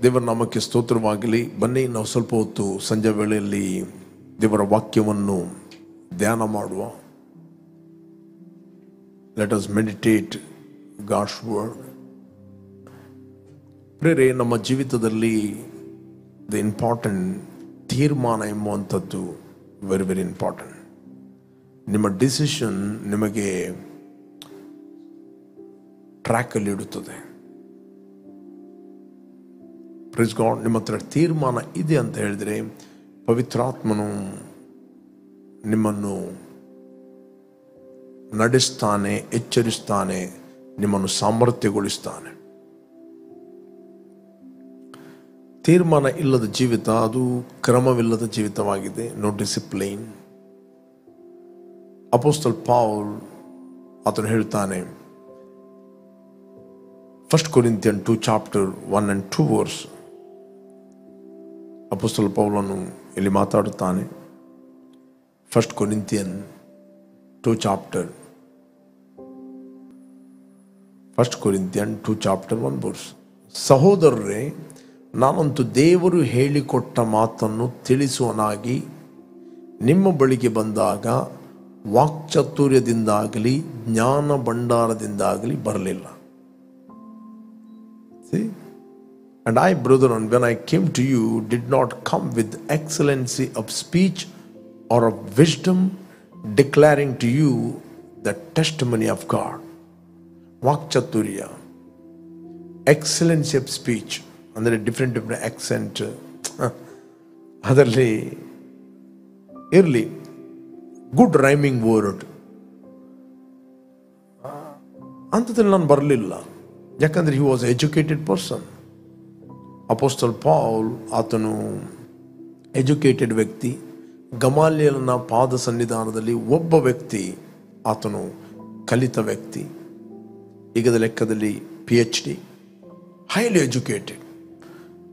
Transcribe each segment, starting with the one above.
ದೇವರ ನಾಮಕ್ಕೆ ಸ್ತೋತ್ರವಾಗಲಿ. ಬನ್ನಿ ನಾವು ಸ್ವಲ್ಪ ಹೊತ್ತು ಸಂಜೆ ವೇಳೆಯಲ್ಲಿ ದೇವರ ವಾಕ್ಯವನ್ನು ಧ್ಯಾನ ಮಾಡುವ. Let us meditate God's word. ಪ್ರೇರೆ, ನಮ್ಮ ಜೀವಿತದಲ್ಲಿ ದ ಇಂಪಾರ್ಟೆಂಟ್ ತೀರ್ಮಾನ ಎಂಬುವಂಥದ್ದು ವೆರಿ ವೆರಿ ಇಂಪಾರ್ಟೆಂಟ್. ನಿಮ್ಮ ಡಿಸಿಷನ್ ನಿಮಗೆ ಟ್ರ್ಯಾಕಲ್ಲಿ ಇಡುತ್ತದೆ. Praise God. ನಿಮ್ಮ ಹತ್ರ ತೀರ್ಮಾನ ಇದೆ ಅಂತ ಹೇಳಿದರೆ ಪವಿತ್ರಾತ್ಮನು ನಿಮ್ಮನ್ನು ನಡೆಸ್ತಾನೆ, ಎಚ್ಚರಿಸ್ತಾನೆ, ನಿಮ್ಮನ್ನು ಸಾಮರ್ಥ್ಯಗೊಳಿಸ್ತಾನೆ. ತೀರ್ಮಾನ ಇಲ್ಲದ ಜೀವಿತ ಅದು ಕ್ರಮವಿಲ್ಲದ ಜೀವಿತವಾಗಿದೆ. No discipline. ಅಪೊಸ್ತಲ ಪೌಲ್ ಆತನು ಹೇಳ್ತಾನೆ, 1 Corinthians 2 chapter 1 and 2 verse. ಅಪೊಸ್ತಲ ಪೌಲನು ಇಲ್ಲಿ ಮಾತಾಡುತ್ತಾನೆ. 1 Corinthians 2 chapter 1 verse. ಸಹೋದರರೇ, ನಾನಂತೂ ದೇವರು ಹೇಳಿಕೊಟ್ಟ ಮಾತನ್ನು ತಿಳಿಸುವನಾಗಿ ನಿಮ್ಮ ಬಳಿಗೆ ಬಂದಾಗ ವಾಕ್ಚಾತುರ್ಯದಿಂದಾಗಲಿ ಜ್ಞಾನ ಭಂಡಾರದಿಂದಾಗಲಿ ಬರಲಿಲ್ಲ. See? And I, brethren, when I came to you, did not come with excellency of speech or of wisdom, declaring to you the testimony of God. Vakchaturya, excellency of speech, ಅಂದರೆ ಡಿಫ್ರೆಂಟ್ ಆಕ್ಸೆಂಟ್ ಅದರಲ್ಲಿ ಇರಲಿ, good rhyming word ಅಂಥದ್ರಲ್ಲಿ ನಾನು ಬರಲಿಲ್ಲ. ಯಾಕಂದರೆ he was educated person. ಅಪೊಸ್ತಲ Paul ಆತನು educated ವ್ಯಕ್ತಿ. ಗಮಾಲ್ಯನ ಪಾದ ಸನ್ನಿಧಾನದಲ್ಲಿ ಒಬ್ಬ ವ್ಯಕ್ತಿ, ಆತನು ಕಲಿತ ವ್ಯಕ್ತಿ. ಈಗದ ಲೆಕ್ಕದಲ್ಲಿ PhD, ಹೈಲಿ ಎಜುಕೇಟೆಡ್.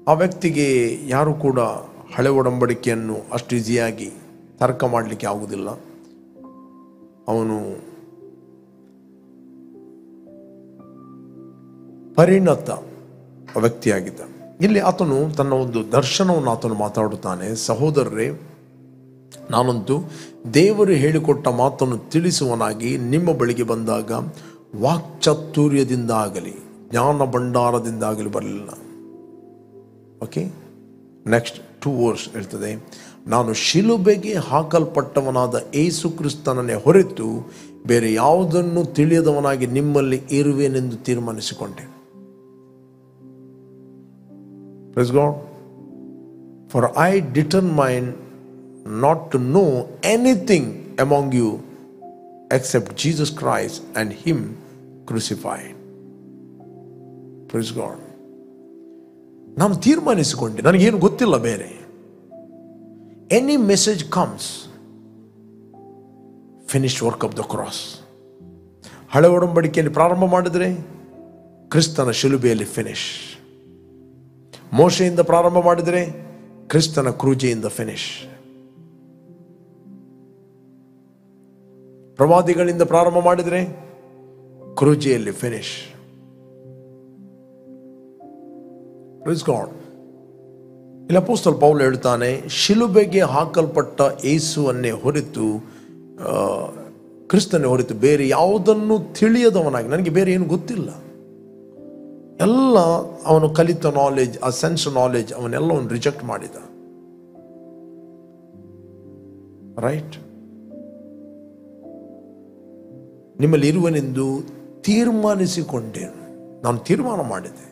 ಆ ವ್ಯಕ್ತಿಗೆ ಯಾರು ಕೂಡ ಹಳೆ ಒಡಂಬಡಿಕೆಯನ್ನು ಅಷ್ಟು ಈಸಿಯಾಗಿ ತರ್ಕ ಮಾಡಲಿಕ್ಕೆ ಆಗುವುದಿಲ್ಲ. ಅವನು ಪರಿಣತ ವ್ಯಕ್ತಿಯಾಗಿದ್ದ. ಇಲ್ಲಿ ಆತನು ತನ್ನ ಒಂದು ದರ್ಶನವನ್ನು ಆತನು ಮಾತಾಡುತ್ತಾನೆ. ಸಹೋದರರೇ, ನಾನಂತೂ ದೇವರು ಹೇಳಿಕೊಟ್ಟ ಮಾತನ್ನು ತಿಳಿಸುವನಾಗಿ ನಿಮ್ಮ ಬಳಿಗೆ ಬಂದಾಗ ವಾಕ್ಚಾತುರ್ಯದಿಂದಾಗಲಿ ಜ್ಞಾನ ಭಂಡಾರದಿಂದಾಗಲಿ ಬರಲಿಲ್ಲ. ಓಕೆ, ನೆಕ್ಸ್ಟ್ 2 verse ಹೇಳ್ತದೆ, ನಾನು ಶಿಲುಬೆಗೆ ಹಾಕಲ್ಪಟ್ಟವನಾದ ಯೇಸು ಕ್ರಿಸ್ತನನ್ನೇ ಹೊರತು ಬೇರೆ ಯಾವುದನ್ನು ತಿಳಿಯದವನಾಗಿ ನಿಮ್ಮಲ್ಲಿ ಇರುವೆನೆಂದು ತೀರ್ಮಾನಿಸಿಕೊಂಡೆ. Praise God. For I determined not to know anything among you except Jesus Christ and Him crucified. Praise God. ನಾನು ತೀರ್ಮಾನಿಸಿಕೊಂಡೆ, ನನಗೇನು ಗೊತ್ತಿಲ್ಲ ಬೇರೆ. Any message comes, finish work of the cross. ಹಳೆ ಒಡಂಬಡಿಕೆಯಲ್ಲಿ ಪ್ರಾರಂಭ ಮಾಡಿದರೆ ಕ್ರಿಸ್ತನ ಶಿಲುಬೆಯಲ್ಲಿ ಫಿನಿಶ್. ಮೋಶೆಯಿಂದ ಪ್ರಾರಂಭ ಮಾಡಿದರೆ ಕ್ರಿಸ್ತನ ಕ್ರೂಜೆಯಿಂದ ಫಿನಿಶ್. ಪ್ರವಾದಿಗಳಿಂದ ಪ್ರಾರಂಭ ಮಾಡಿದರೆ ಕ್ರೂಜೆಯಲ್ಲಿ ಫಿನಿಶ್. Praise God. ಇಲ್ಲಿ ಅಪೊಸ್ತಲ ಪೌಲ್ ಹೇಳ್ತಾನೆ, ಶಿಲುಬೆಗೆ ಹಾಕಲ್ಪಟ್ಟ ಯೇಸುವನ್ನೇ ಹೊರತು, ಕ್ರಿಸ್ತನೇ ಹೊರತು ಬೇರೆ ಯಾವುದನ್ನು ತಿಳಿಯದವನಾಗಿ, ನನಗೆ ಬೇರೆ ಏನು ಗೊತ್ತಿಲ್ಲ. ಎಲ್ಲ ಅವನು ಕಲಿತ ನಾಲೆಜ್, ಆ ಸೆನ್ಸ್ ನಾಲೆಜ್, ಅವನ್ನೆಲ್ಲವನ್ನು ರಿಜೆಕ್ಟ್ ಮಾಡಿದ. ರೈಟ್. ನಿಮ್ಮಲ್ಲಿ ಇರುವನೆಂದು ತೀರ್ಮಾನಿಸಿಕೊಂಡೇನು. ನಾನು ತೀರ್ಮಾನ ಮಾಡಿದೆ.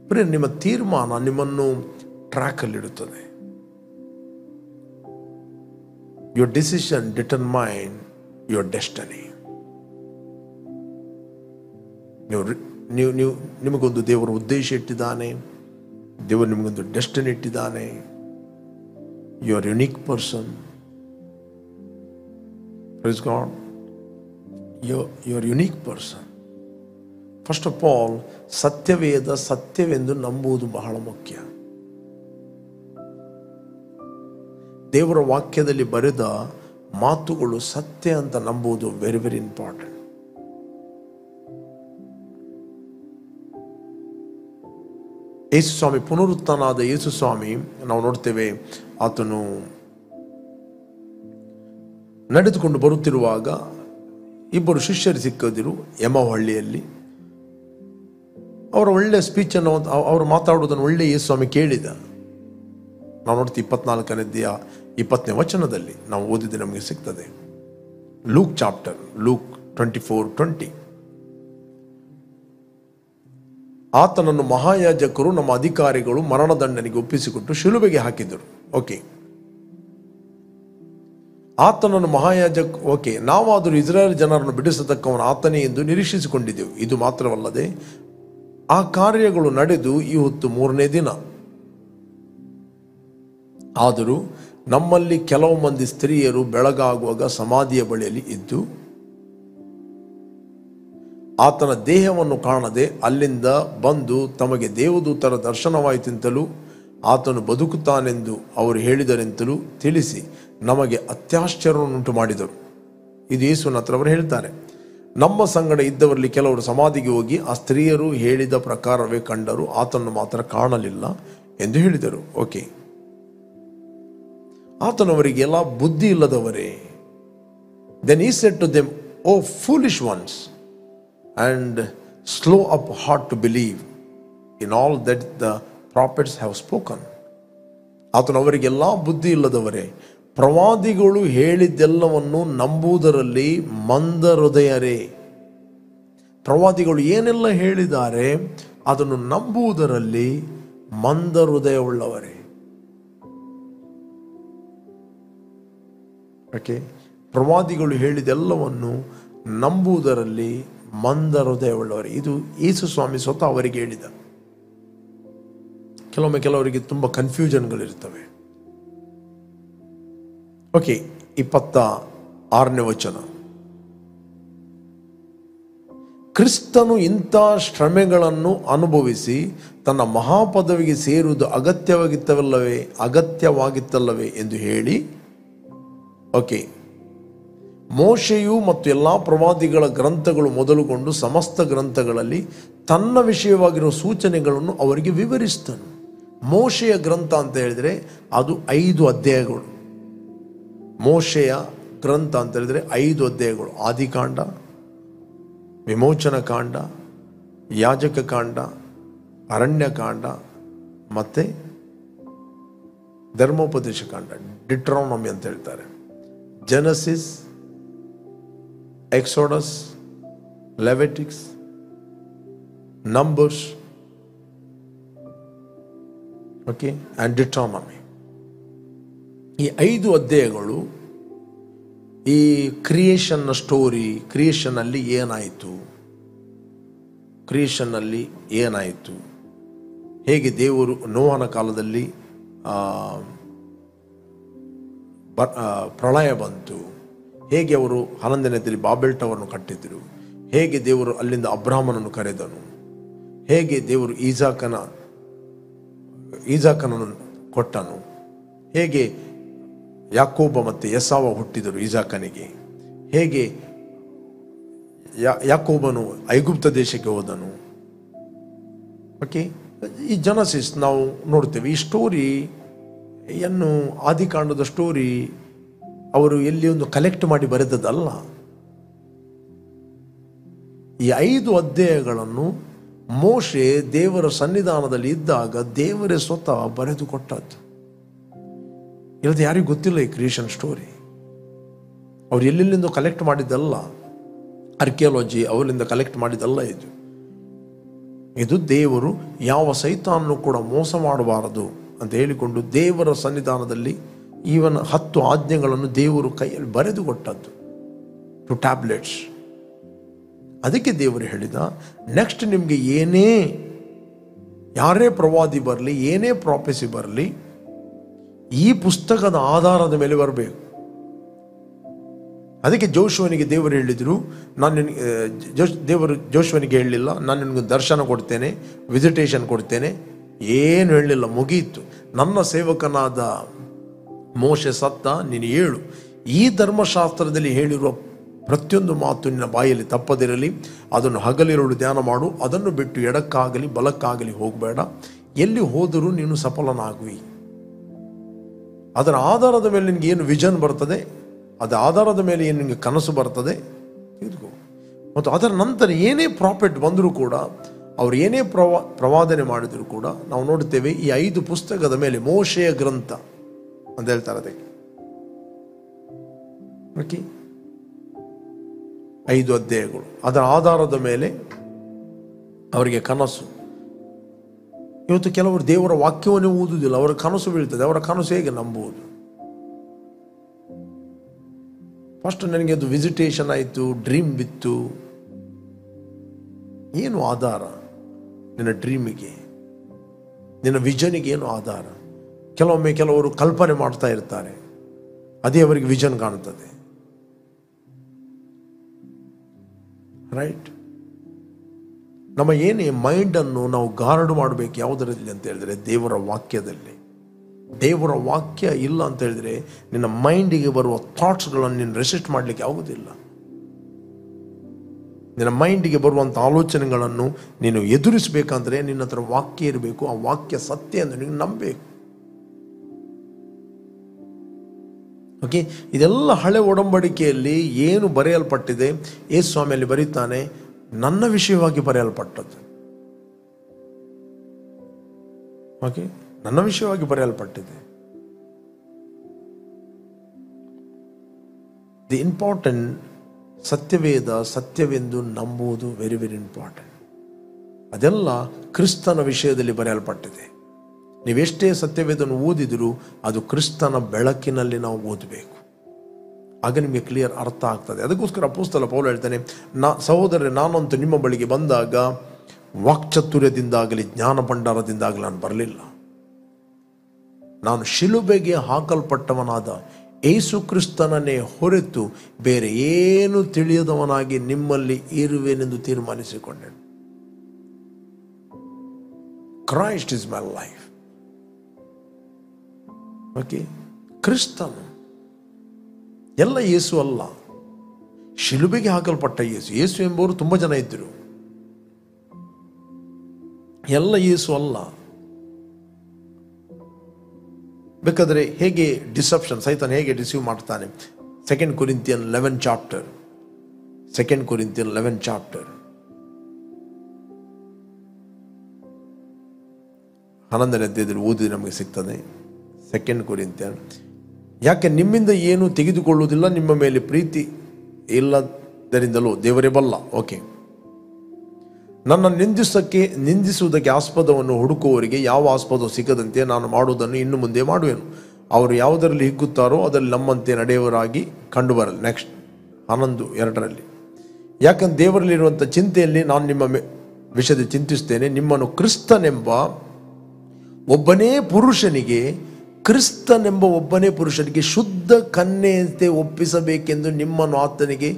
ಬರೀ ನಿಮ್ಮ ತೀರ್ಮಾನ ನಿಮ್ಮನ್ನು ಟ್ರ್ಯಾಕಲ್ಲಿಡುತ್ತದೆ. Your decision determine your destiny. ನೀವು ನಿಮಗೊಂದು ದೇವರ ಉದ್ದೇಶ ಇಟ್ಟಿದ್ದಾನೆ. ದೇವರು ನಿಮಗೊಂದು ಡೆಸ್ಟಿನಿ ಇಟ್ಟಿದ್ದಾನೆ. You are unique person. Praise God. You are unique person. First of all, ಸತ್ಯವೇದ ಸತ್ಯವೆಂದು ನಂಬುವುದು ಬಹಳ ಮುಖ್ಯ. ದೇವರ ವಾಕ್ಯದಲ್ಲಿ ಬರೆದ ಮಾತುಗಳು ಸತ್ಯ ಅಂತ ನಂಬುವುದು ವೆರಿ ವೆರಿ ಇಂಪಾರ್ಟೆಂಟ್. ಯೇಸು ಸ್ವಾಮಿ, ಪುನರುತ್ಥಾನಾದ ಯೇಸು ಸ್ವಾಮಿ ನಾವು ನೋಡ್ತೇವೆ, ಆತನು ನಡೆದುಕೊಂಡು ಬರುತ್ತಿರುವಾಗ ಇಬ್ಬರು ಶಿಷ್ಯರು ಸಿಕ್ಕಿದ್ರು ಎಮ್ಮಹಳ್ಳಿಯಲ್ಲಿ. ಅವರ ಒಳ್ಳೆಯ ಸ್ಪೀಚನ್ನು, ಅವರು ಮಾತಾಡುವುದನ್ನು ಒಳ್ಳೆಯ ಯೇಸು ಸ್ವಾಮಿ ಕೇಳಿದ. ನಾವು ನೋಡ್ತೀವಿ 24ನೇ 20ನೇ ವಚನದಲ್ಲಿ ನಾವು ಓದಿದ್ರೆ ನಮಗೆ ಸಿಗ್ತದೆ. ಲೂಕ್ 24:20. ಆತನನ್ನು ಮಹಾಯಾಜಕರು, ನಮ್ಮ ಅಧಿಕಾರಿಗಳು ಮರಣದಂಡನೆಗೆ ಒಪ್ಪಿಸಿಕೊಟ್ಟು ಶಿಲುಬೆಗೆ ಹಾಕಿದರು. ಓಕೆ, ಆತನನ್ನು ಓಕೆ, ನಾವಾದರೂ ಇಸ್ರಾಯೇಲ್ ಜನರನ್ನು ಬಿಡಿಸತಕ್ಕವನು ಆತನೇ ಎಂದು ನಿರೀಕ್ಷಿಸಿಕೊಂಡಿದ್ದೆವು. ಇದು ಮಾತ್ರವಲ್ಲದೆ ಆ ಕಾರ್ಯಗಳು ನಡೆದು ಇವತ್ತು 3ನೇ ದಿನ. ಆದರೂ ನಮ್ಮಲ್ಲಿ ಕೆಲವು ಮಂದಿ ಸ್ತ್ರೀಯರು ಬೆಳಗಾಗುವಾಗ ಸಮಾಧಿಯ ಬಳಿಯಲ್ಲಿ ಇದ್ದು ಆತನ ದೇಹವನ್ನು ಕಾಣದೆ ಅಲ್ಲಿಂದ ಬಂದು ತಮಗೆ ದೇವದೂತರ ದರ್ಶನವಾಯಿತೆಂತಲೂ ಆತನು ಬದುಕುತ್ತಾನೆಂದು ಅವರು ಹೇಳಿದರೆಂತಲೂ ತಿಳಿಸಿ ನಮಗೆ ಅತ್ಯಾಶ್ಚರ್ಯವನ್ನುಂಟು ಮಾಡಿದರು. ಇದು ಯೇಸುವಿನ ಹತ್ರ ಅವರು ಹೇಳ್ತಾರೆ. ನಮ್ಮ ಸಂಗಡ ಇದ್ದವರಲ್ಲಿ ಕೆಲವರು ಸಮಾಧಿಗೆ ಹೋಗಿ ಆ ಸ್ತ್ರೀಯರು ಹೇಳಿದ ಪ್ರಕಾರವೇ ಕಂಡರು, ಆತನನ್ನು ಮಾತ್ರ ಕಾಣಲಿಲ್ಲ ಎಂದು ಹೇಳಿದರು. ಓಕೆ, ಆತನವರಿಗೆಲ್ಲ ಬುದ್ಧಿ ಇಲ್ಲದವರೇ. Then he said to them, O foolish ones, and slow up heart to believe in all that the prophets have spoken. ಆತನವರಿಗೆಲ್ಲ ಬುದ್ಧಿ ಇಲ್ಲದವರೇ, ಪ್ರವಾದಿಗಳು ಹೇಳಿದ್ದೆಲ್ಲವನ್ನು ನಂಬುವುದರಲ್ಲಿ ಮಂದ ಹೃದಯರೇ. ಪ್ರವಾದಿಗಳು ಏನೆಲ್ಲ ಹೇಳಿದ್ದಾರೆ ಅದನ್ನು ನಂಬುವುದರಲ್ಲಿ ಮಂದ ಹೃದಯವುಳ್ಳವರೇ. ಓಕೆ, ಪ್ರವಾದಿಗಳು ಹೇಳಿದೆಲ್ಲವನ್ನು ನಂಬುವುದರಲ್ಲಿ ಮಂದ ಹೃದಯವುಳ್ಳವರೇ. ಇದು ಯೇಸು ಸ್ವಾಮಿ ಸ್ವತಃ ಅವರಿಗೆ ಹೇಳಿದ. ಕೆಲವರಿಗೆ ತುಂಬ ಕನ್ಫ್ಯೂಷನ್ಗಳಿರ್ತವೆ. ಓಕೆ, 26ನೇ ವಚನ. ಕ್ರಿಸ್ತನು ಇಂಥ ಶ್ರಮೆಗಳನ್ನು ಅನುಭವಿಸಿ ತನ್ನ ಮಹಾಪದವಿಗೆ ಸೇರುವುದು ಅಗತ್ಯವಾಗಿತ್ತಲ್ಲವೇ ಎಂದು ಹೇಳಿ. ಓಕೆ, ಮೋಶೆಯು ಮತ್ತು ಎಲ್ಲ ಪ್ರವಾದಿಗಳ ಗ್ರಂಥಗಳು ಮೊದಲುಗೊಂಡು ಸಮಸ್ತ ಗ್ರಂಥಗಳಲ್ಲಿ ತನ್ನ ವಿಷಯವಾಗಿರುವ ಸೂಚನೆಗಳನ್ನು ಅವರಿಗೆ ವಿವರಿಸ್ತನು. ಮೋಶೆಯ ಗ್ರಂಥ ಅಂತ ಹೇಳಿದರೆ ಅದು 5 ಅಧ್ಯಾಯಗಳು. ಮೋಶೆಯ ಗ್ರಂಥ ಅಂತ ಹೇಳಿದರೆ 5 ಅಧ್ಯಾಯಗಳು. ಆದಿಕಾಂಡ, ವಿಮೋಚನ ಕಾಂಡ, ಯಾಜಕ ಕಾಂಡ, ಅರಣ್ಯಕಾಂಡ ಮತ್ತು ಧರ್ಮೋಪದೇಶ ಕಾಂಡ, ಡಿಟ್ರಾನಮಿ ಅಂತ ಹೇಳ್ತಾರೆ. Genesis, Exodus, Leviticus, Numbers, okay, and Deuteronomy. ಈ 5 ಅಧ್ಯಾಯಗಳು ಈ ಕ್ರಿಯೇಷನ್ನ ಸ್ಟೋರಿ, ಕ್ರಿಯೇಷನ್ನಲ್ಲಿ ಏನಾಯಿತು, ಹೇಗೆ ದೇವರು ನೋಹನ ಕಾಲದಲ್ಲಿ ಪ್ರಳಯ ಬಂತು, ಹೇಗೆ ಅವರು 11ನೇದಲ್ಲಿ ಬಾಬೆಲ್ ಟವರ್ನು ಕಟ್ಟಿದ್ರು, ಹೇಗೆ ದೇವರು ಅಲ್ಲಿಂದ ಅಬ್ರಾಹ್ಮನನ್ನು ಕರೆದನು, ಹೇಗೆ ದೇವರು ಈಜಾಕನನ್ನು ಕೊಟ್ಟನು, ಹೇಗೆ ಯಾಕೋಬ ಮತ್ತು ಎಸಾವ ಹುಟ್ಟಿದರು ಈಜಾಕನಿಗೆ, ಹೇಗೆ ಯಾಕೋಬನು ಐಗುಪ್ತ ದೇಶಕ್ಕೆ ಹೋದನು. ಓಕೆ, ಈ ಜನಸಿಸ್ ನಾವು ನೋಡ್ತೇವೆ. ಈ ಸ್ಟೋರಿ ಆದಿಕಾಂಡದ ಸ್ಟೋರಿ ಅವರು ಎಲ್ಲಿ ಒಂದು ಕಲೆಕ್ಟ್ ಮಾಡಿ ಬರೆದದಲ್ಲ. ಈ 5 ಅಧ್ಯಾಯಗಳನ್ನು ಮೋಶೆ ದೇವರ ಸನ್ನಿಧಾನದಲ್ಲಿ ಇದ್ದಾಗ ದೇವರೇ ಸ್ವತಃ ಬರೆದು ಕೊಟ್ಟದ್ದು. ಇಲ್ಲದೆ ಯಾರಿಗೂ ಗೊತ್ತಿಲ್ಲ ಈ ಕ್ರಿಯೇಷನ್ ಸ್ಟೋರಿ. ಅವ್ರು ಎಲ್ಲೆಲ್ಲಿಂದ ಕಲೆಕ್ಟ್ ಮಾಡಿದ್ದಲ್ಲ, ಆರ್ಕಿಯಾಲಜಿ ಅವರಿಂದ ಕಲೆಕ್ಟ್ ಮಾಡಿದ್ದಲ್ಲ. ಇದು ದೇವರು ಯಾವ ಸೈತಾನನ್ನು ಕೂಡ ಮೋಸ ಮಾಡಬಾರದು ಅಂತ ಹೇಳಿಕೊಂಡು ದೇವರ ಸನ್ನಿಧಾನದಲ್ಲಿ ಈವನ್ 10 ಆಜ್ಞೆಗಳನ್ನು ದೇವರು ಕೈಯಲ್ಲಿ ಬರೆದು ಕೊಟ್ಟದ್ದು ಟು ಟ್ಯಾಬ್ಲೆಟ್ಸ್. ಅದಕ್ಕೆ ದೇವರು ಹೇಳಿದ, ನೆಕ್ಸ್ಟ್ ನಿಮಗೆ ಯಾರೇ ಪ್ರವಾದಿ ಬರಲಿ, ಏನೇ ಪ್ರಾಫೆಸಿ ಬರಲಿ, ಈ ಪುಸ್ತಕದ ಆಧಾರದ ಮೇಲೆ ಬರಬೇಕು. ಅದಕ್ಕೆ ಜೋಶುವನಿಗೆ ದೇವರು ಹೇಳಿದರು, ದೇವರು ಜೋಶುವನಿಗೆ ಹೇಳಲಿಲ್ಲ ನಾನು ನಿನಗೆ ದರ್ಶನ ಕೊಡ್ತೇನೆ, ವಿಸಿಟೇಷನ್ ಕೊಡ್ತೇನೆ, ಏನು ಹೇಳಲಿಲ್ಲ, ಮುಗಿಯಿತು. ನನ್ನ ಸೇವಕನಾದ ಮೋಶೆ ಸತ್ತ, ನೀನು ಹೇಳು, ಈ ಧರ್ಮಶಾಸ್ತ್ರದಲ್ಲಿ ಹೇಳಿರುವ ಪ್ರತಿಯೊಂದು ಮಾತು ನಿನ್ನ ಬಾಯಲ್ಲಿ ತಪ್ಪದಿರಲಿ, ಅದನ್ನು ಹಗಲಿರುಳು ಧ್ಯಾನ ಮಾಡು, ಅದನ್ನು ಬಿಟ್ಟು ಎಡಕ್ಕಾಗಲಿ ಬಲಕ್ಕಾಗಲಿ ಹೋಗಬೇಡ, ಎಲ್ಲಿ ಹೋದರೂ ನೀನು ಸಫಲನಾಗುವಿ. ಅದರ ಆಧಾರದ ಮೇಲೆ ನಿನಗೆ ಏನು ವಿಷನ್ ಬರ್ತದೆ, ಅದರ ಆಧಾರದ ಮೇಲೆ ಏನು ನಿನಗೆ ಕನಸು ಬರ್ತದೆ ತೆಗೆದುಕೋ. ಮತ್ತು ಅದರ ನಂತರ ಏನೇ ಪ್ರಾಫಿಟ್ ಬಂದರೂ ಕೂಡ, ಅವ್ರು ಏನೇ ಪ್ರವಾದನೆ ಮಾಡಿದರೂ ಕೂಡ ನಾವು ನೋಡ್ತೇವೆ ಈ 5 ಪುಸ್ತಕದ ಮೇಲೆ, ಮೋಶೆಯ ಗ್ರಂಥ ಅಂತ ಹೇಳ್ತಾರೆ ಅದಕ್ಕೆ, ಓಕೆ, 5 ಅಧ್ಯಾಯಗಳು. ಅದರ ಆಧಾರದ ಮೇಲೆ ಅವರಿಗೆ ಕನಸು. ಇವತ್ತು ಕೆಲವರು ದೇವರ ವಾಕ್ಯವನ್ನೇ ಓದುವುದಿಲ್ಲ, ಅವರ ಕನಸು ಬೀಳ್ತದೆ. ಅವರ ಕನಸು ಹೇಗೆ ನಂಬುವುದು? ಫಸ್ಟ್ ನನಗೆ ಅದು ವಿಸಿಟೇಷನ್ ಆಯಿತು, ಡ್ರೀಮ್ ಬಿತ್ತು. ಏನು ಆಧಾರ ನಿನ್ನ ಡ್ರೀಮಿಗೆ, ನಿನ್ನ ವಿಷನಿಗೆ? ಏನು ಆಧಾರ? ಕೆಲವೊಮ್ಮೆ ಕೆಲವರು ಕಲ್ಪನೆ ಮಾಡ್ತಾ ಇರ್ತಾರೆ, ಅದೇ ಅವರಿಗೆ ವಿಷನ್ ಕಾಣುತ್ತದೆ. ರೈಟ್? ನಮ್ಮ ಏನೇ ಮೈಂಡನ್ನು ನಾವು ಗಾರ್ಡ್ ಮಾಡಬೇಕು ಯಾವುದರಲ್ಲಿ ಅಂತ ಹೇಳಿದ್ರೆ, ದೇವರ ವಾಕ್ಯದಲ್ಲಿ. ದೇವರ ವಾಕ್ಯ ಇಲ್ಲ ಅಂತ ಹೇಳಿದ್ರೆ ನಿನ್ನ ಮೈಂಡಿಗೆ ಬರುವ ಥಾಟ್ಸ್ಗಳನ್ನು ನೀನು ರೆಸಿಸ್ಟ್ ಮಾಡಲಿಕ್ಕೆ ಆಗುವುದಿಲ್ಲ. ನಿನ್ನ ಮೈಂಡಿಗೆ ಬರುವಂಥ ಆಲೋಚನೆಗಳನ್ನು ನೀನು ಎದುರಿಸಬೇಕಂದ್ರೆ ನಿನ್ನ ಹತ್ರ ವಾಕ್ಯ ಇರಬೇಕು. ಆ ವಾಕ್ಯ ಸತ್ಯ ಎಂದು ನೀನು ನಂಬಬೇಕು. ಓಕೆ, ಇದೆಲ್ಲ ಹಳೆ ಒಡಂಬಡಿಕೆಯಲ್ಲಿ ಏನು ಬರೆಯಲ್ಪಟ್ಟಿದೆ, ಯೇಸು ಸ್ವಾಮಿಯಲ್ಲಿ ಬರೀತಾನೆ, ನನ್ನ ವಿಷಯವಾಗಿ ಬರೆಯಲ್ಪಟ್ಟದ್ದು. ಓಕೆ, ನನ್ನ ವಿಷಯವಾಗಿ ಬರೆಯಲ್ಪಟ್ಟಿದೆ. ದಿ ಇಂಪಾರ್ಟೆಂಟ್ ಸತ್ಯವೇದ ಸತ್ಯವೆಂದು ನಂಬುವುದು ವೆರಿ ವೆರಿ ಇಂಪಾರ್ಟೆಂಟ್. ಅದೆಲ್ಲ ಕ್ರಿಸ್ತನ ವಿಷಯದಲ್ಲಿ ಬರೆಯಲ್ಪಟ್ಟಿದೆ. ನೀವೆಷ್ಟೇ ಸತ್ಯವೇದನ್ನು ಓದಿದರೂ ಅದು ಕ್ರಿಸ್ತನ ಬೆಳಕಿನಲ್ಲಿ ನಾವು ಓದಬೇಕು. ಆಗ ನಿಮಗೆ ಕ್ಲಿಯರ್ ಅರ್ಥ ಆಗ್ತದೆ. ಅದಕ್ಕೋಸ್ಕರ ಅಪೊಸ್ತಲ ಪೌಲ ಹೇಳ್ತಾನೆ, ಸಹೋದರರೇ, ನಾನಂತೂ ನಿಮ್ಮ ಬಳಿಗೆ ಬಂದಾಗ ವಾಕ್ಚಾತುರ್ಯದಿಂದಾಗಲಿ ಜ್ಞಾನ ಭಂಡಾರದಿಂದಾಗಲಿ ನಾನು ಬರಲಿಲ್ಲ. ನಾನು ಶಿಲುಬೆಗೆ ಹಾಕಲ್ಪಟ್ಟವನಾದ ಯೇಸು ಕ್ರಿಸ್ತನನ್ನೇ ಹೊರತು ಬೇರೆ ಏನು ತಿಳಿಯದವನಾಗಿ ನಿಮ್ಮಲ್ಲಿ ಇರುವೆನೆಂದು ತೀರ್ಮಾನಿಸಿಕೊಂಡೆನು. Christ is my life. Okay, ಕ್ರಿಸ್ತನು ಎಲ್ಲ ಯೇಸು ಅಲ್ಲ, ಶಿಲುಬೆಗೆ ಹಾಕಲ್ಪಟ್ಟ ಯೇಸು. ಯೇಸು ಎಂಬುವರು ತುಂಬ ಜನ ಇದ್ದರು, ಎಲ್ಲ ಯೇಸು ಅಲ್ಲ. ಬೇಕಾದರೆ ಹೇಗೆ ಡಿಸೆಪ್ಷನ್, ಸೈತಾನ ಹೇಗೆ ಡಿಸೀವ್ ಮಾಡ್ತಾನೆ. 2 ಕೊರಿಂಥಿಯನ್ 11 ಚಾಪ್ಟರ್, 2 ಕೊರಿಂಥಿಯನ್ 11 ಚಾಪ್ಟರ್ 11ನೇ ಅಧ್ಯಾಯದಲ್ಲಿ ಓದಿದ್ರೆ ನಮಗೆ ಸಿಗ್ತದೆ. 2 ಕೊರಿಂಥಿಯನ್, ಯಾಕೆ ನಿಮ್ಮಿಂದ ಏನು ತೆಗೆದುಕೊಳ್ಳುವುದಿಲ್ಲ, ನಿಮ್ಮ ಮೇಲೆ ಪ್ರೀತಿ ಇಲ್ಲದರಿಂದಲೋ ದೇವರೇ ಬಲ್ಲ. ಓಕೆ, ನನ್ನ ನಿಂದಿಸುವುದಕ್ಕೆ ಆಸ್ಪದವನ್ನು ಹುಡುಕುವವರಿಗೆ ಯಾವ ಆಸ್ಪದ ಸಿಗದಂತೆ ನಾನು ಮಾಡುವುದನ್ನು ಇನ್ನು ಮುಂದೆ ಮಾಡುವೆನು. ಅವರು ಯಾವುದರಲ್ಲಿ ಹಿಗ್ಗುತ್ತಾರೋ ಅದರಲ್ಲಿ ನಮ್ಮಂತೆ ನಡೆಯುವವರಾಗಿ ಕಂಡುಬರಲ್ಲ. ನೆಕ್ಸ್ಟ್ 11:2, ಯಾಕಂದ್ರೆ ದೇವರಲ್ಲಿರುವಂಥ ಚಿಂತೆಯಲ್ಲಿ ನಾನು ನಿಮ್ಮ ವಿಷಯದಲ್ಲಿ ಚಿಂತಿಸ್ತೇನೆ. ನಿಮ್ಮನ್ನು ಕ್ರಿಸ್ತನೆಂಬ ಒಬ್ಬನೇ ಪುರುಷನಿಗೆ ಶುದ್ಧ ಕನ್ಯೆಯಂತೆ ಒಪ್ಪಿಸಬೇಕೆಂದು ನಿಮ್ಮನ್ನು ಆತನಿಗೆ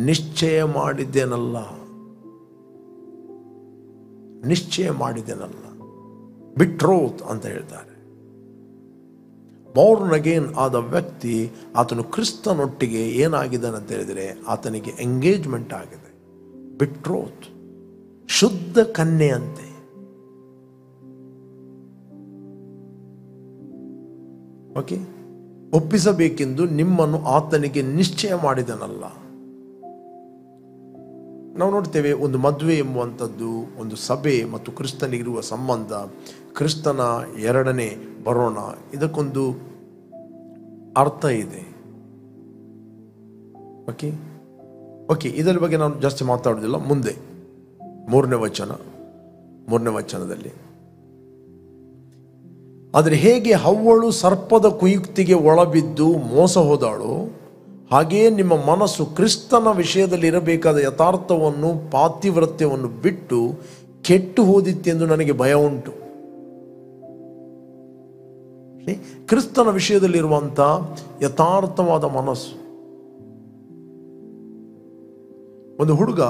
ನಿಶ್ಚಯ ಮಾಡಿದ್ದೇನಲ್ಲ. ಬಿಟ್ರೋತ್ ಅಂತ ಹೇಳ್ತಾರೆ. ಬಾರ್ನ್ ಅಗೇನ್ ಆದ ವ್ಯಕ್ತಿ, ಆತನು ಕ್ರಿಸ್ತನೊಟ್ಟಿಗೆ ಏನಾಗಿದ್ದಾನೆ ಅಂತ ಹೇಳಿದರೆ ಆತನಿಗೆ ಎಂಗೇಜ್ಮೆಂಟ್ ಆಗಿದೆ. ಬಿಟ್ರೋತ್, ಶುದ್ಧ ಕನ್ಯೆಯಂತೆ. ಓಕೆ, ಒಪ್ಪಿಸಬೇಕೆಂದು ನಿಮ್ಮನ್ನು ಆತನಿಗೆ ನಿಶ್ಚಯ ಮಾಡಿದನಲ್ಲ. ನಾವು ನೋಡ್ತೇವೆ, ಒಂದು ಮದುವೆ ಎಂಬುವಂಥದ್ದು, ಒಂದು ಸಭೆ ಮತ್ತು ಕ್ರಿಸ್ತನಿಗಿರುವ ಸಂಬಂಧ, ಕ್ರಿಸ್ತನ 2ನೇ ಬರೋಣ, ಇದಕ್ಕೊಂದು ಅರ್ಥ ಇದೆ. ಓಕೆ ಓಕೆ ಇದರ ಬಗ್ಗೆ ನಾನು ಜಾಸ್ತಿ ಮಾತಾಡೋದಿಲ್ಲ. ಮುಂದೆ 3ನೇ ವಚನದಲ್ಲಿ, ಆದರೆ ಹೇಗೆ ಹವ್ವಳು ಸರ್ಪದ ಕುಯುಕ್ತಿಗೆ ಒಳಬಿದ್ದು ಮೋಸ ಹೋದಾಳು, ಹಾಗೆಯೇ ನಿಮ್ಮ ಮನಸ್ಸು ಕ್ರಿಸ್ತನ ವಿಷಯದಲ್ಲಿ ಇರಬೇಕಾದ ಯಥಾರ್ಥವನ್ನು, ಪಾತಿವ್ರತ್ಯವನ್ನು ಬಿಟ್ಟು ಕೆಟ್ಟು ಹೋದಿತ್ತೆಂದು ನನಗೆ ಭಯ ಉಂಟು. ಕ್ರಿಸ್ತನ ವಿಷಯದಲ್ಲಿರುವಂಥ ಯಥಾರ್ಥವಾದ ಮನಸ್ಸು. ಒಂದು ಹುಡುಗ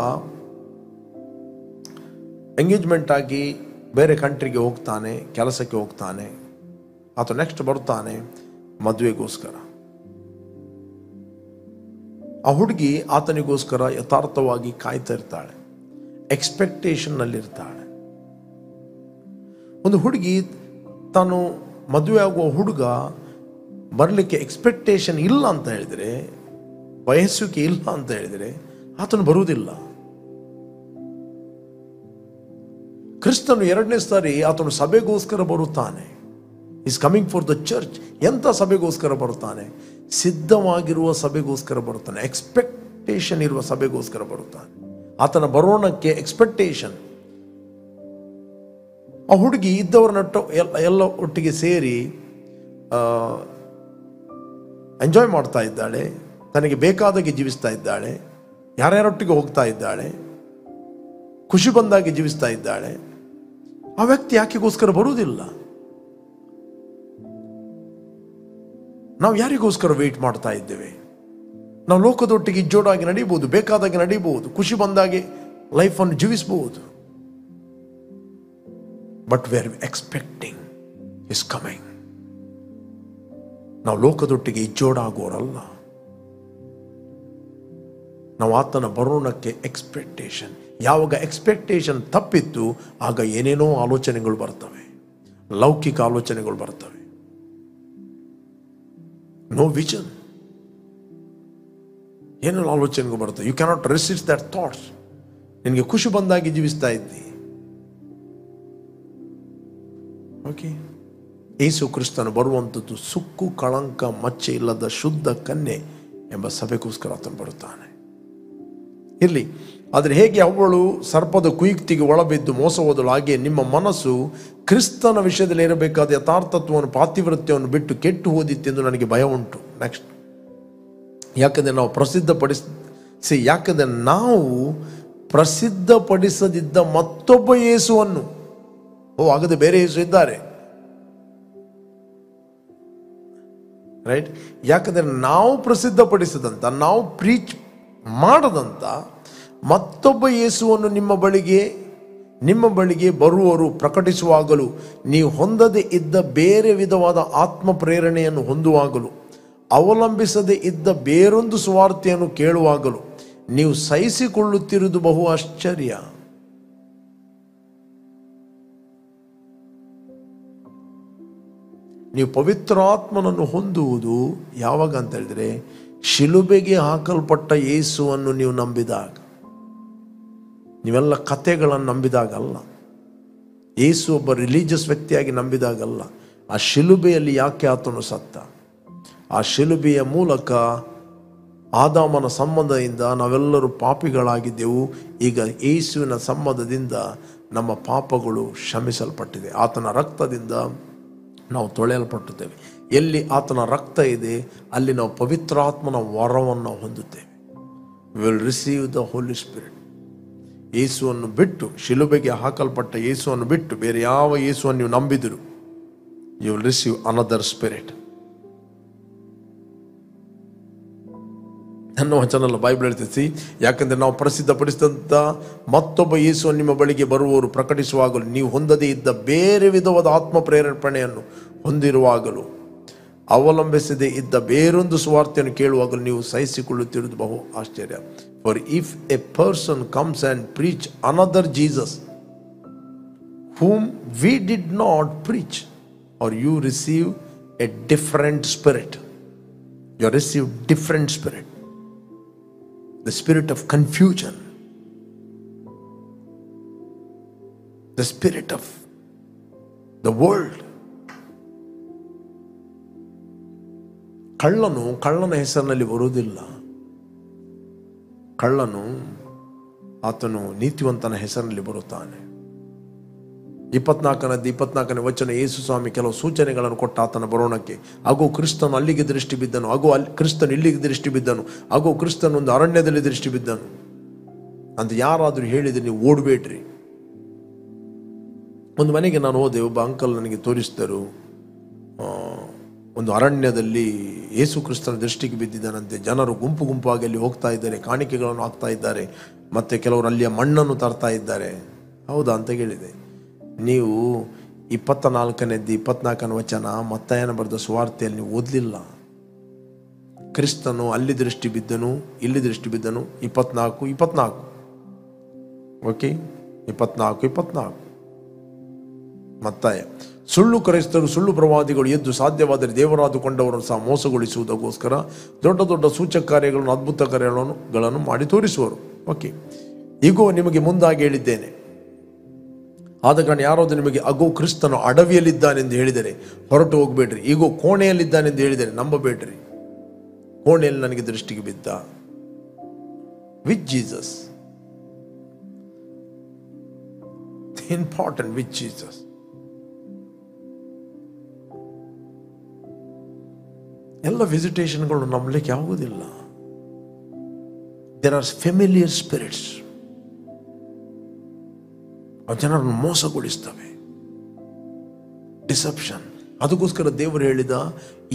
ಎಂಗೇಜ್ಮೆಂಟ್ ಆಗಿ ಬೇರೆ ಕಂಟ್ರಿಗೆ ಹೋಗ್ತಾನೆ, ಕೆಲಸಕ್ಕೆ ಹೋಗ್ತಾನೆ, ಅಥವಾ ನೆಕ್ಸ್ಟ್ ಬರ್ತಾನೆ ಮದುವೆಗೋಸ್ಕರ. ಆ ಹುಡುಗಿ ಆತನಿಗೋಸ್ಕರ ಯಥಾರ್ಥವಾಗಿ ಕಾಯ್ತಾ ಇರ್ತಾಳೆ, ಎಕ್ಸ್ಪೆಕ್ಟೇಷನ್ನಲ್ಲಿರ್ತಾಳೆ. ಒಂದು ಹುಡುಗಿ ತಾನು ಮದುವೆ ಆಗುವ ಹುಡುಗ ಬರಲಿಕ್ಕೆ ಎಕ್ಸ್ಪೆಕ್ಟೇಷನ್ ಇಲ್ಲ ಅಂತ ಹೇಳಿದರೆ, ಬಯಸುವಿಕೆ ಇಲ್ಲ ಅಂತ ಹೇಳಿದರೆ ಆತನು ಬರುವುದಿಲ್ಲ. ಕ್ರಿಸ್ತನು ಎರಡನೇ ಸಾರಿ ಆತನು ಸಭೆಗೋಸ್ಕರ ಬರುತ್ತಾನೆ. Is coming for the church. ಎಂಥ ಸಭೆಗೋಸ್ಕರ ಬರುತ್ತಾನೆ? ಸಿದ್ಧವಾಗಿರುವ ಸಭೆಗೋಸ್ಕರ ಬರುತ್ತಾನೆ. ಎಕ್ಸ್ಪೆಕ್ಟೇಷನ್ ಇರುವ ಸಭೆಗೋಸ್ಕರ ಬರುತ್ತಾನೆ. ಆತನ ಬರೋಣಕ್ಕೆ ಎಕ್ಸ್ಪೆಕ್ಟೇಷನ್. ಆ ಹುಡುಗಿ ಇದ್ದವರನ್ನ ಎಲ್ಲ ಒಟ್ಟಿಗೆ ಸೇರಿ ಎಂಜಾಯ್ ಮಾಡ್ತಾ ಇದ್ದಾಳೆ, ತನಗೆ ಬೇಕಾದಾಗೆ ಜೀವಿಸ್ತಾ ಇದ್ದಾಳೆ, ಯಾರ್ಯಾರೊಟ್ಟಿಗೆ ಹೋಗ್ತಾ ಇದ್ದಾಳೆ, ಖುಷಿ ಬಂದಾಗೆ ಜೀವಿಸ್ತಾ ಇದ್ದಾಳೆ. ಆ ವ್ಯಕ್ತಿ ಯಾಕೆಗೋಸ್ಕರ ಬರುವುದಿಲ್ಲ? ನಾವು ಯಾರಿಗೋಸ್ಕರ ವೇಟ್ ಮಾಡ್ತಾ ಇದ್ದೇವೆ? ನಾವು ಲೋಕದೊಟ್ಟಿಗೆ ಇಜ್ಜೋಡಾಗಿ ನಡೀಬಹುದು, ಬೇಕಾದಾಗೆ ನಡೀಬಹುದು, ಖುಷಿ ಬಂದಾಗೆ ಲೈಫನ್ನು ಜೀವಿಸಬಹುದು. But we are expecting is coming. ನಾವು ಲೋಕದೊಟ್ಟಿಗೆ ಇಜ್ಜೋಡಾಗೋರಲ್ಲ. ನಾವು ಆತನ ಬರೋಣಕ್ಕೆ ಎಕ್ಸ್ಪೆಕ್ಟೇಷನ್. ಯಾವಾಗ ಎಕ್ಸ್ಪೆಕ್ಟೇಷನ್ ತಪ್ಪಿತ್ತು ಆಗ ಏನೇನೋ ಆಲೋಚನೆಗಳು ಬರ್ತವೆ, ಲೌಕಿಕ ಆಲೋಚನೆಗಳು ಬರ್ತವೆ. ನೋ ವಿಷನ್, ಏನೇನೋ ಆಲೋಚನೆಗಳು ಬರ್ತವೆ. You cannot resist that thoughts. ನಿನಗೆ ಖುಷಿ ಬಂದಾಗಿ ಜೀವಿಸ್ತಾ ಇದ್ದಿ. ಓಕೆ, ಯೇಸು ಕ್ರಿಸ್ತನು ಬರುವಂಥದ್ದು ಸುಕ್ಕು ಕಳಂಕ ಮಚ್ಚೆ ಇಲ್ಲದ ಶುದ್ಧ ಕನ್ಯೆ ಎಂಬ ಸಭೆಗೋಸ್ಕರ ಆತನು ಬರುತ್ತಾನೆ. ಇರಲಿ. ಆದರೆ ಹೇಗೆ ಅವಳು ಸರ್ಪದ ಕುಯುಕ್ತಿಗೆ ಒಳಬಿದ್ದು ಮೋಸ ಹೋದಳು, ಹಾಗೆ ನಿಮ್ಮ ಮನಸ್ಸು ಕ್ರಿಸ್ತನ ವಿಷಯದಲ್ಲಿ ಇರಬೇಕಾದ ಯಥಾರ್ಥತ್ವವನ್ನು, ಪಾತಿವ್ರತ್ಯವನ್ನು ಬಿಟ್ಟು ಕೆಟ್ಟು ಹೋದಿತ್ತೆಂದು ನನಗೆ ಭಯ ಉಂಟು. ನೆಕ್ಸ್ಟ್, ಯಾಕಂದರೆ ನಾವು ಪ್ರಸಿದ್ಧಪಡಿಸದಿದ್ದ ಮತ್ತೊಬ್ಬ ಯೇಸುವನ್ನು, ಆಗದೆ ಬೇರೆ ಯೇಸು ಇದ್ದಾರೆ, ರೈಟ್? ಯಾಕಂದರೆ ನಾವು ಪ್ರಸಿದ್ಧಪಡಿಸದಂತ, ನಾವು ಪ್ರೀಚ್ ಮಾಡದಂತ ಮತ್ತೊಬ್ಬ ಯೇಸುವನ್ನು ನಿಮ್ಮ ಬಳಿಗೆ ಬರುವವರು ಪ್ರಕಟಿಸುವಾಗಲೂ, ನೀವು ಹೊಂದದೇ ಇದ್ದ ಬೇರೆ ವಿಧವಾದ ಆತ್ಮ ಪ್ರೇರಣೆಯನ್ನು ಹೊಂದುವಾಗಲು, ಅವಲಂಬಿಸದೇ ಇದ್ದ ಬೇರೊಂದು ಸುವಾರ್ತೆಯನ್ನು ಕೇಳುವಾಗಲು ನೀವು ಸಹಿಸಿಕೊಳ್ಳುತ್ತಿರುವುದು ಬಹು ಆಶ್ಚರ್ಯ. ನೀವು ಪವಿತ್ರಾತ್ಮನನ್ನು ಹೊಂದುವುದು ಯಾವಾಗ ಅಂತ ಹೇಳಿದ್ರೆ, ಶಿಲುಬೆಗೆ ಹಾಕಲ್ಪಟ್ಟ ಯೇಸುವನ್ನು ನೀವು ನಂಬಿದಾಗ. ನೀವೆಲ್ಲ ಕಥೆಗಳನ್ನು ನಂಬಿದಾಗಲ್ಲ, ಯೇಸು ಒಬ್ಬ ರಿಲಿಜಿಯಸ್ ವ್ಯಕ್ತಿಯಾಗಿ ನಂಬಿದಾಗಲ್ಲ. ಆ ಶಿಲುಬೆಯಲ್ಲಿ ಯಾಕೆ ಆತನು ಸತ್ತ? ಆ ಶಿಲುಬೆಯ ಮೂಲಕ ಆದಾಮನ ಸಂಬಂಧದಿಂದ ನಾವೆಲ್ಲರೂ ಪಾಪಿಗಳಾಗಿದ್ದೆವು. ಈಗ ಯೇಸುವಿನ ಸಂಬಂಧದಿಂದ ನಮ್ಮ ಪಾಪಗಳು ಕ್ಷಮಿಸಲ್ಪಟ್ಟಿದೆ. ಆತನ ರಕ್ತದಿಂದ ನಾವು ತೊಳೆಯಲ್ಪಟ್ಟಿದ್ದೇವೆ. ಎಲ್ಲಿ ಆತನ ರಕ್ತ ಇದೆ ಅಲ್ಲಿ ನಾವು ಪವಿತ್ರಾತ್ಮನ ವರವನ್ನು ಹೊಂದುತ್ತೇವೆ. We will receive the Holy Spirit. ಯೇಸುವನ್ನು ಬಿಟ್ಟು, ಶಿಲುಬೆಗೆ ಹಾಕಲ್ಪಟ್ಟ ಯೇಸುವನ್ನು ಬಿಟ್ಟು ಬೇರೆ ಯಾವ ಯೇಸುವನ್ನು ನೀವು ನಂಬಿದರು, you will receive another spirit. ನನ್ನ ವಚನ ಬೈಬಲ್ ಹೇಳ್ತೀವಿ, ಯಾಕಂದರೆ ನಾವು ಪ್ರಸಿದ್ಧಪಡಿಸಿದಂಥ ಮತ್ತೊಬ್ಬ ಯೇಸುವನ್ನು ನಿಮ್ಮ ಬಳಿಗೆ ಬರುವವರು ಪ್ರಕಟಿಸುವಾಗಲೂ, ನೀವು ಹೊಂದದೇ ಇದ್ದ ಬೇರೆ ವಿಧವಾದ ಆತ್ಮ ಪ್ರೇರೇಪಣೆಯನ್ನು ಹೊಂದಿರುವಾಗಲೂ, ಅವಲಂಬಿಸದೇ ಇದ್ದ ಬೇರೊಂದು ಸುವಾರ್ತೆಯನ್ನು ಕೇಳುವಾಗಲೂ ನೀವು ಸಹಿಸಿಕೊಳ್ಳುತ್ತಿರುವುದು ಬಹು ಆಶ್ಚರ್ಯ. For if A person comes and preach another Jesus whom we did not preach, or you receive a different spirit. You receive different spirit. The spirit of confusion, the spirit of the world. ಕಳ್ಳನ ಹೆಸರಿನಲ್ಲಿ ಬರುವುದಿಲ್ಲ. ಕಳ್ಳನು ಆತನು ನೀತಿವಂತನ ಹೆಸರಿನಲ್ಲಿ ಬರುತ್ತಾನೆ. 24ನೇ ವಚನ, ಯೇಸು ಸ್ವಾಮಿ ಕೆಲವು ಸೂಚನೆಗಳನ್ನು ಕೊಟ್ಟ ಆತನ ಬರೋಣಕ್ಕೆ. ಆಗೋ ಕ್ರಿಸ್ತನು ಅಲ್ಲಿಗೆ ದೃಷ್ಟಿ ಬಿದ್ದನು, ಕ್ರಿಸ್ತನು ಇಲ್ಲಿಗೆ ದೃಷ್ಟಿ ಬಿದ್ದನು, ಕ್ರಿಸ್ತನು ಒಂದು ಅರಣ್ಯದಲ್ಲಿ ದೃಷ್ಟಿ ಬಿದ್ದನು ಅಂತ ಯಾರಾದರೂ ಹೇಳಿದರೆ ನೀವು ಓಡಬೇಡ್ರಿ. ಒಂದು ಮನೆಗೆ ನಾನು ಹೋದೆ, ಒಬ್ಬ ಅಂಕಲ್ ನನಗೆ ತೋರಿಸಿದರು. ಒಂದು ಅರಣ್ಯದಲ್ಲಿ ಯೇಸು ಕ್ರಿಸ್ತನ ದೃಷ್ಟಿಗೆ ಬಿದ್ದಿದ್ದಾನಂತೆ. ಜನರು ಗುಂಪು ಗುಂಪಾಗಿ ಅಲ್ಲಿ ಹೋಗ್ತಾ ಇದ್ದಾರೆ, ಕಾಣಿಕೆಗಳನ್ನು ಹಾಕ್ತಾ ಇದ್ದಾರೆ, ಮತ್ತು ಕೆಲವರು ಅಲ್ಲಿಯ ಮಣ್ಣನ್ನು ತರ್ತಾ ಇದ್ದಾರೆ. ಹೌದಾ ಅಂತ ಕೇಳಿದೆ. ನೀವು 24ನೇ ವಚನ ಮತ್ತಾಯನ ಬರೆದ ಸುವಾರ್ತೆಯಲ್ಲಿ ನೀವು ಓದಲಿಲ್ಲ. ಕ್ರಿಸ್ತನು ಅಲ್ಲಿ ದೃಷ್ಟಿ ಬಿದ್ದನು, ಇಲ್ಲಿ ದೃಷ್ಟಿ ಬಿದ್ದನು. 24 ಓಕೆ, 24 ಮತ್ತಾಯ. ಸುಳ್ಳು ಕ್ರೈಸ್ತರು, ಸುಳ್ಳು ಪ್ರವಾದಿಗಳು ಎದ್ದು ಸಾಧ್ಯವಾದರೆ ದೇವರಾದುಕೊಂಡವರನ್ನು ಸಹ ಮೋಸಗೊಳಿಸುವುದಕ್ಕೋಸ್ಕರ ದೊಡ್ಡ ದೊಡ್ಡ ಸೂಚಕ ಕಾರ್ಯಗಳನ್ನು, ಅದ್ಭುತ ಕಾರ್ಯಗಳನ್ನು ಮಾಡಿ ತೋರಿಸುವರು. ಓಕೆ, ಈಗೋ ನಿಮಗೆ ಮುಂದಾಗಿ ಹೇಳಿದ್ದೇನೆ, ಆದ ಕಾರಣ ಯಾರಾದರೂ ನಿಮಗೆ ಅಗೋ ಕ್ರಿಸ್ತನು ಅಡವಿಯಲ್ಲಿದ್ದಾನೆಂದು ಹೇಳಿದರೆ ಹೊರಟು ಹೋಗಬೇಡ್ರಿ. ಈಗೋ ಕೋಣೆಯಲ್ಲಿದ್ದಾನೆಂದು ಹೇಳಿದರೆ ನಂಬಬೇಡ್ರಿ. ಕೋಣೆಯಲ್ಲಿ ನನಗೆ ದೃಷ್ಟಿಗೆ ಬಿದ್ದ. With Jesus, important, with Jesus. ಎಲ್ಲ ವಿಸಿಟೇಷನ್ಗಳು ನಂಬಲಿಕ್ಕೆ ಆಗುವುದಿಲ್ಲ. There are familiar spirits. ಆ ಜನರನ್ನು ಮೋಸಗೊಳಿಸ್ತವೆ. ಡಿಸೆಪ್ಷನ್. ಅದಕ್ಕೋಸ್ಕರ ದೇವರು ಹೇಳಿದ,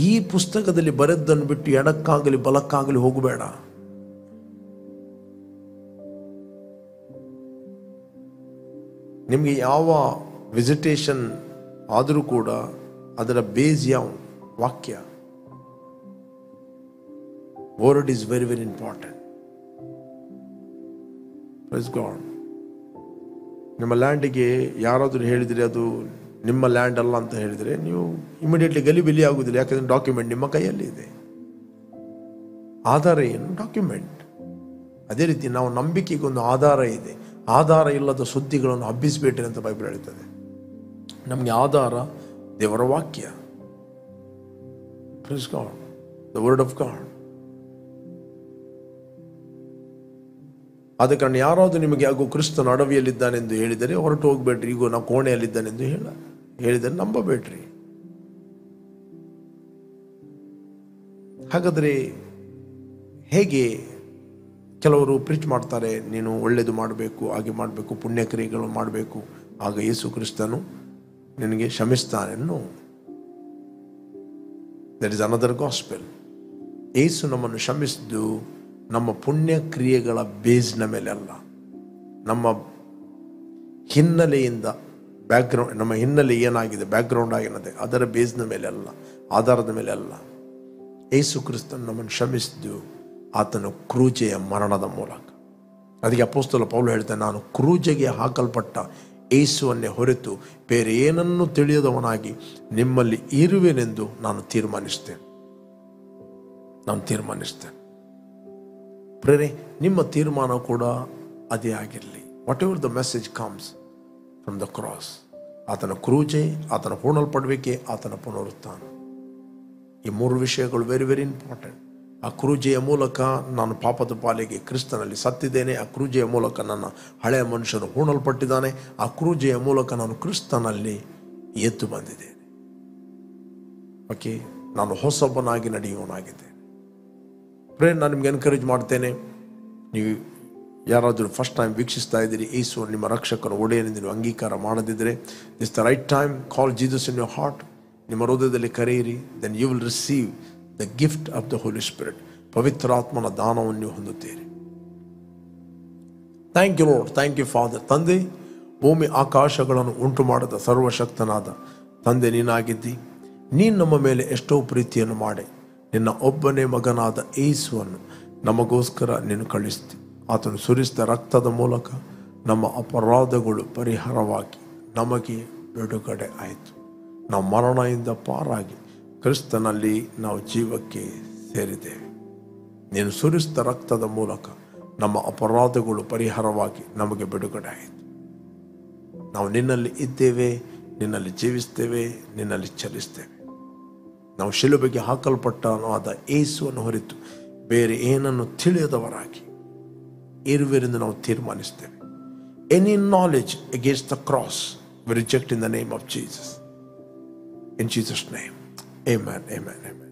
ಈ ಪುಸ್ತಕದಲ್ಲಿ ಬರೆದನ್ನು ಬಿಟ್ಟು ಎಡಕ್ಕಾಗಲಿ ಬಲಕ್ಕಾಗಲಿ ಹೋಗಬೇಡ. ನಿಮಗೆ ಯಾವ ವಿಸಿಟೇಷನ್ ಆದರೂ ಕೂಡ ಅದರ ಬೇಸ್ ಯಾವ ವಾಕ್ಯ. Word is very very important. Price God. ನಿಮ್ಮ ಲ್ಯಾಂಡಿಗೆ ಯಾರಾದರೂ ಹೇಳಿದರೆ ಅದು ನಿಮ್ಮ ಲ್ಯಾಂಡ್ ಅಲ್ಲ ಅಂತ ಹೇಳಿದರೆ ನೀವು ಇಮಿಡಿಯೇಟ್ಲಿ ಗಲಿಬಿಲಿ ಆಗುವುದಿಲ್ಲ. ಯಾಕಂದರೆ ಡಾಕ್ಯುಮೆಂಟ್ ನಿಮ್ಮ ಕೈಯಲ್ಲಿ ಇದೆ. ಆಧಾರ ಏನು? ಡಾಕ್ಯುಮೆಂಟ್. ಅದೇ ರೀತಿ ನಾವು ನಂಬಿಕೆಗೊಂದು ಆಧಾರ ಇದೆ. ಆಧಾರ ಇಲ್ಲದ ಸುದ್ದಿಗಳನ್ನು ಹಬ್ಬಿಸಬೇಡ್ರಿ ಅಂತ ಬೈಬಲ್ ಹೇಳ್ತದೆ. ನಮಗೆ ಆಧಾರ ದೇವರ ವಾಕ್ಯ. Praise God, the word of god. ಆದ ಕಾರಣ ಯಾರಾದರೂ ನಿಮಗೆ ಆಗೋ ಕ್ರಿಸ್ತನು ಅಡವಿಯಲ್ಲಿದ್ದಾನೆಂದು ಹೇಳಿದರೆ ಹೊರಟು ಹೋಗಬೇಡ್ರಿ. ಈಗೋ ನಾವು ಕೋಣೆಯಲ್ಲಿದ್ದಾನೆಂದು ಹೇಳಿದರೆ ನಂಬಬೇಡ್ರಿ. ಹಾಗಾದರೆ ಹೇಗೆ ಕೆಲವರು ಪ್ರೀಚ್ ಮಾಡ್ತಾರೆ, ನೀನು ಒಳ್ಳೆಯದು ಮಾಡಬೇಕು, ಹಾಗೆ ಮಾಡಬೇಕು, ಪುಣ್ಯಕ್ರಿಯೆಗಳು ಮಾಡಬೇಕು, ಆಗ ಯೇಸು ಕ್ರಿಸ್ತನು ನಿನಗೆ ಕ್ಷಮಿಸ್ತಾನೆನ್ನು. That is another gospel. ಯೇಸು ನಮ್ಮನ್ನು ಕ್ಷಮಿಸಿದ್ದು ನಮ್ಮ ಪುಣ್ಯ ಕ್ರಿಯೆಗಳ ಬೇಸ್ನ ಮೇಲೆ ಅಲ್ಲ, ನಮ್ಮ ಹಿನ್ನೆಲೆಯಿಂದ, ಬ್ಯಾಕ್ಗ್ರೌಂಡ್, ನಮ್ಮ ಹಿನ್ನೆಲೆ ಏನಾಗಿದೆ, ಬ್ಯಾಕ್ಗ್ರೌಂಡ್ ಆಗಿನದೆ, ಅದರ ಬೇಸ್ನ ಮೇಲೆ ಅಲ್ಲ, ಆಧಾರದ ಮೇಲೆ ಅಲ್ಲ. ಯೇಸು ಕ್ರಿಸ್ತನು ನಮ್ಮನ್ನು ಕ್ಷಮಿಸಿದ್ದು ಆತನು ಕ್ರೂಜೆಯ ಮರಣದ ಮೂಲಕ. ಅದಕ್ಕೆ ಅಪೊಸ್ತಲ ಪೌಲ ಹೇಳ್ತಾನೆ, ನಾನು ಕ್ರೂಜೆಗೆ ಹಾಕಲ್ಪಟ್ಟ ಯೇಸುವನ್ನೇ ಹೊರತು ಬೇರೆ ಏನನ್ನು ತಿಳಿಯದವನಾಗಿ ನಿಮ್ಮಲ್ಲಿ ಇರುವೆನೆಂದು ನಾನು ತೀರ್ಮಾನಿಸ್ತೇನೆ. ಪ್ರೇರೆ, ನಿಮ್ಮ ತೀರ್ಮಾನ ಕೂಡ ಅದೇ ಆಗಿರಲಿ. What ever the message comes from the cross. ಆತನ ಕ್ರೂಜೆ, ಆತನ ಹೂಣಲ್ಪಡುವಿಕೆ, ಆತನ ಪುನರುತ್ಥಾನ, ಈ ಮೂರು ವಿಷಯಗಳು ವೆರಿ ವೆರಿ ಇಂಪಾರ್ಟೆಂಟ್. ಆ ಕ್ರೂಜೆಯ ಮೂಲಕ ನಾನು ಪಾಪದ ಪಾಲಿಗೆ ಕ್ರಿಸ್ತನಲ್ಲಿ ಸತ್ತಿದ್ದೇನೆ. ಆ ಕ್ರೂಜೆಯ ಮೂಲಕ ನನ್ನ ಹಳೆಯ ಮನುಷ್ಯನು ಹೂಣಲ್ಪಟ್ಟಿದ್ದಾನೆ. ಆ ಕ್ರೂಜೆಯ ಮೂಲಕ ನಾನು ಕ್ರಿಸ್ತನಲ್ಲಿ ಎದ್ದು ಬಂದಿದ್ದೇನೆ. ಓಕೆ, ನಾನು ಹೊಸಬನಾಗಿ ನಡೆಯುವನಾಗಿದ್ದೇನೆ. ಫ್ರೆಂಡ್, ನಾನು ನಿಮ್ಗೆ ಎನ್ಕರೇಜ್ ಮಾಡ್ತೇನೆ, ನೀವು ಯಾರಾದರೂ ಫಸ್ಟ್ ಟೈಮ್ ವೀಕ್ಷಿಸ್ತಾ ಇದ್ದೀರಿ, ಯೇಸು ನಿಮ್ಮ ರಕ್ಷಕನ ಒಡೆಯನೆಂದು ನೀವು ಅಂಗೀಕಾರ ಮಾಡದಿದ್ದರೆ, this the right time. Call Jesus in your heart. ನಿಮ್ಮ ಹೃದಯದಲ್ಲಿ ಕರೆಯಿರಿ. Then you will receive the gift of the Holy Spirit. ಪವಿತ್ರಾತ್ಮನ ದಾನವನ್ನು ನೀವು ಹೊಂದುತ್ತೀರಿ. Thank you Lord, thank you Father. ತಂದೆ, ಭೂಮಿ ಆಕಾಶಗಳನ್ನು ಉಂಟು ಮಾಡಿದ ಸರ್ವಶಕ್ತನಾದ ತಂದೆ ನೀನಾಗಿದ್ದಿ. ನೀನು ನಮ್ಮ ಮೇಲೆ ಎಷ್ಟೋ ಪ್ರೀತಿಯನ್ನು ಮಾಡಿ ನಿನ್ನ ಒಬ್ಬನೇ ಮಗನಾದ ಯೇಸುವನ್ನು ನಮಗೋಸ್ಕರ ನೀನು ಕಳಿಸ್ತಿ. ಆತನು ಸುರಿಸಿದ ರಕ್ತದ ಮೂಲಕ ನಮ್ಮ ಅಪರಾಧಗಳು ಪರಿಹಾರವಾಗಿ ನಮಗೆ ಬಿಡುಗಡೆ ಆಯಿತು. ನಾವು ಮರಣದಿಂದ ಪಾರಾಗಿ ಕ್ರಿಸ್ತನಲ್ಲಿ ನಾವು ಜೀವಕ್ಕೆ ಸೇರಿದ್ದೇವೆ. ನೀನು ಸುರಿಸಿದ ರಕ್ತದ ಮೂಲಕ ನಮ್ಮ ಅಪರಾಧಗಳು ಪರಿಹಾರವಾಗಿ ನಮಗೆ ಬಿಡುಗಡೆ ಆಯಿತು. ನಾವು ನಿನ್ನಲ್ಲಿ ಇದ್ದೇವೆ, ನಿನ್ನಲ್ಲಿ ಜೀವಿಸ್ತೇವೆ, ನಿನ್ನಲ್ಲಿ ಚಲಿಸ್ತೇವೆ. ನಾವು ಶಿಲುಬೆಗೆ ಹಾಕಲ್ಪಟ್ಟನಾದ ಯೇಸುವನ್ನು ಹೊರತು ಬೇರೆ ಏನನ್ನು ತಿಳಿಯದವರಾಗಿ ಇರುವೆರೆಂದು ನಾವು ತೀರ್ಮಾನಿಸ್ತೇವೆ. Any knowledge against the cross we reject in the name of Jesus. In Jesus' name, amen, amen, amen.